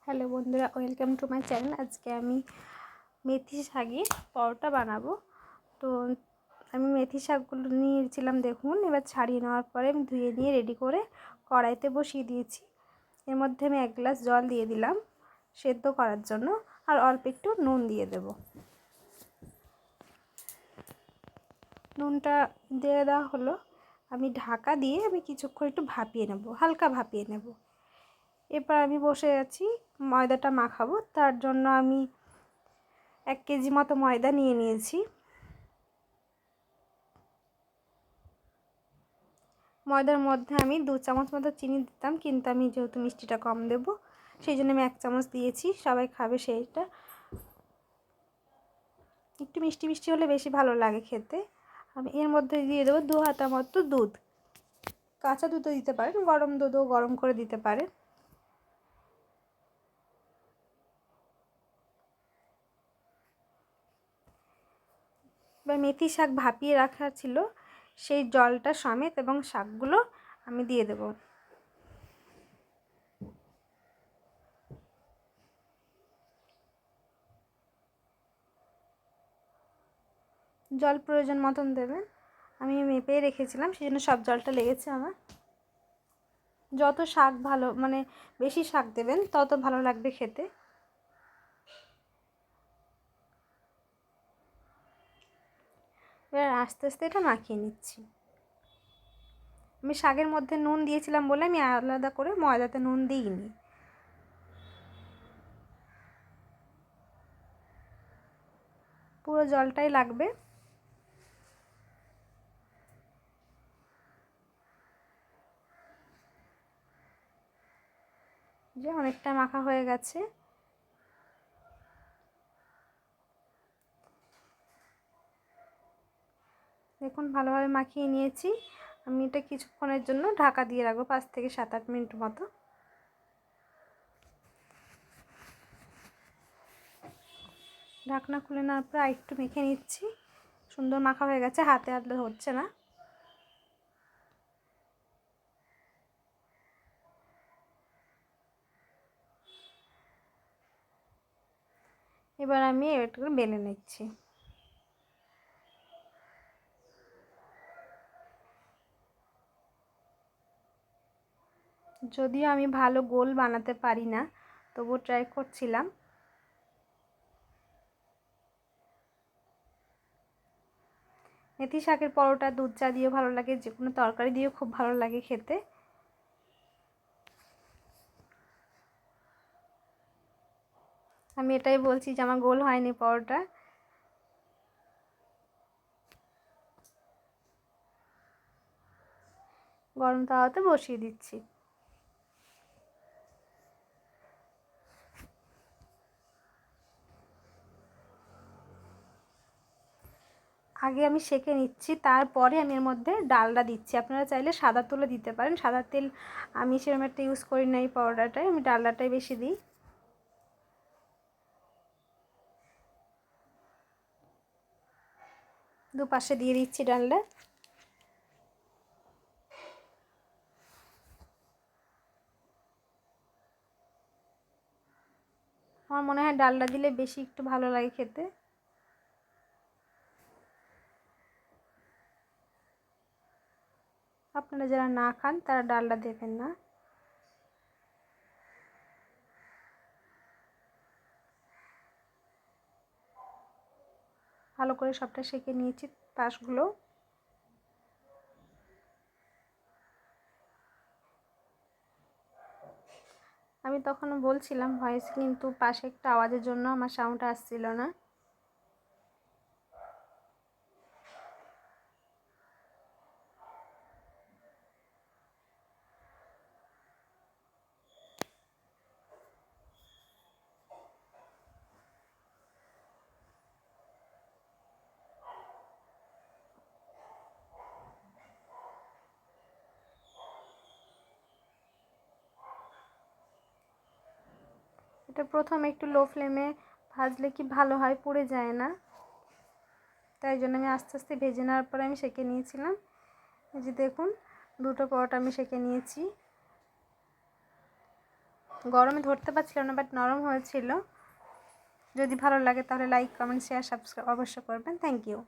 Hello বন্ধুরা, welcome to my channel. আজকে আমি মেথি শাকের পরোটা বানাবো। তো আমি মেথি শাকগুলো নিয়েছিলাম, দেখুন। এবার ছাড়িয়ে নেওয়ার পরে আমি ধুয়ে নিয়ে রেডি করে কড়াইতে বসিয়ে দিয়েছি। এর মধ্যে আমি 1 গ্লাস জল দিয়ে দিলাম সেদ্ধ করার জন্য, আর অল্প একটু নুন দিয়ে দেব। নুনটা দিয়ে দেওয়া হলো। আমি ঢাকা দিয়ে কিছুক্ষণ একটু ভাপিয়ে নেব, হালকা ভাপিয়ে নেব। এরপর আমি বসে আছি ময়দাটা মাখাবো। তার জন্য আমি 1 কেজি মতো ময়দা নিয়ে নিয়েছি। ময়দার মধ্যে আমি 2 চামচ মতো চিনি দিতাম, কিন্তু আমি যেহেতু মিষ্টিটা কম দেব সেই জন্য আমি 1 চামচ দিয়েছি। সবাই খাবে সেইটা, একটু মিষ্টি মিষ্টি হলে বেশি ভালো লাগে খেতে। আমি এর মধ্যে দিয়ে দেবো 2 হাতা মতো দুধ। কাঁচা দুধও দিতে পারেন, গরম দুধও গরম করে দিতে পারেন। এবার মেথি শাক ভাপিয়ে রাখা ছিল, সেই জলটা সমেত এবং শাকগুলো আমি দিয়ে দেব। জল প্রয়োজন মতন দেবেন। আমি মেপে রেখেছিলাম, সেই জন্য সব জলটা লেগেছে আমার। যত শাক ভালো, মানে বেশি শাক দেবেন তত ভালো লাগবে খেতে। এবার আস্তে আস্তে এটা মাখিয়ে নিচ্ছি। আমি শাকের মধ্যে নুন দিয়েছিলাম বলে আমি আলাদা করে ময়দাতে নুন দিইনি। পুরো জলটাই লাগবে। যে অনেকটা মাখা হয়ে গেছে। দেখুন ভালোভাবে মাখিয়ে নিয়েছি। আমি এটা কিছুক্ষণের জন্য ঢাকা দিয়ে রাখবো, 5 থেকে 7-8 মিনিট মতো। ঢাকনা খুলে নেওয়ার পর একটু মেখে নিচ্ছি। সুন্দর মাখা হয়ে গেছে, হাতে আর হচ্ছে না। এবার আমি একটু বেলে নিচ্ছি। যদিও আমি ভালো গোল বানাতে পারি না, তবুও ট্রাই করছিলাম। মেথি শাকের পরোটা দুধ চা দিয়েও ভালো লাগে, যে কোনো তরকারি দিয়েও খুব ভালো লাগে খেতে। আমি এটাই বলছি যে আমার গোল হয়নি পরোটা। গরম তাওয়াতে বসিয়ে দিচ্ছি। আগে আমি সেঁকে নিচ্ছি, তারপরে আমি এর মধ্যে ডালডা দিচ্ছি। আপনারা চাইলে সাদা তেলও দিতে পারেন। সাদা তেল আমি সেরকম একটা ইউজ করি না এই পরোটাটায়, আমি ডালডাটাই বেশি দিই। দুপাশে দিয়ে দিচ্ছি ডালডা। আমার মনে হয় ডালডা দিলে বেশি একটু ভালো লাগে খেতে। আপনারা যারা না খান তারা ডালডা দেবেন না। ভালো করে সবটা সেঁকে নিয়েছি পাশগুলো। আমি তখন বলছিলাম ভয়েস, কিন্তু পাশে একটা আওয়াজের জন্য আমার সাউন্ড আসছিল না। এটা প্রথমে একটু লো ফ্লেমে ভাজলে কি ভালো হয়, পুড়ে যায় না। তাই জন্য আমি আস্তে আস্তে ভেজে নেওয়ার পরে আমি সেঁকে নিয়েছিলাম। এই যে দেখুন, দুটো পরোটা আমি সেঁকে নিয়েছি। গরমে ধরতে পারছিলাম না, বাট নরম হয়েছিল। যদি ভালো লাগে তাহলে লাইক, কমেন্ট, শেয়ার, সাবস্ক্রাইব অবশ্যই করবেন। Thank you.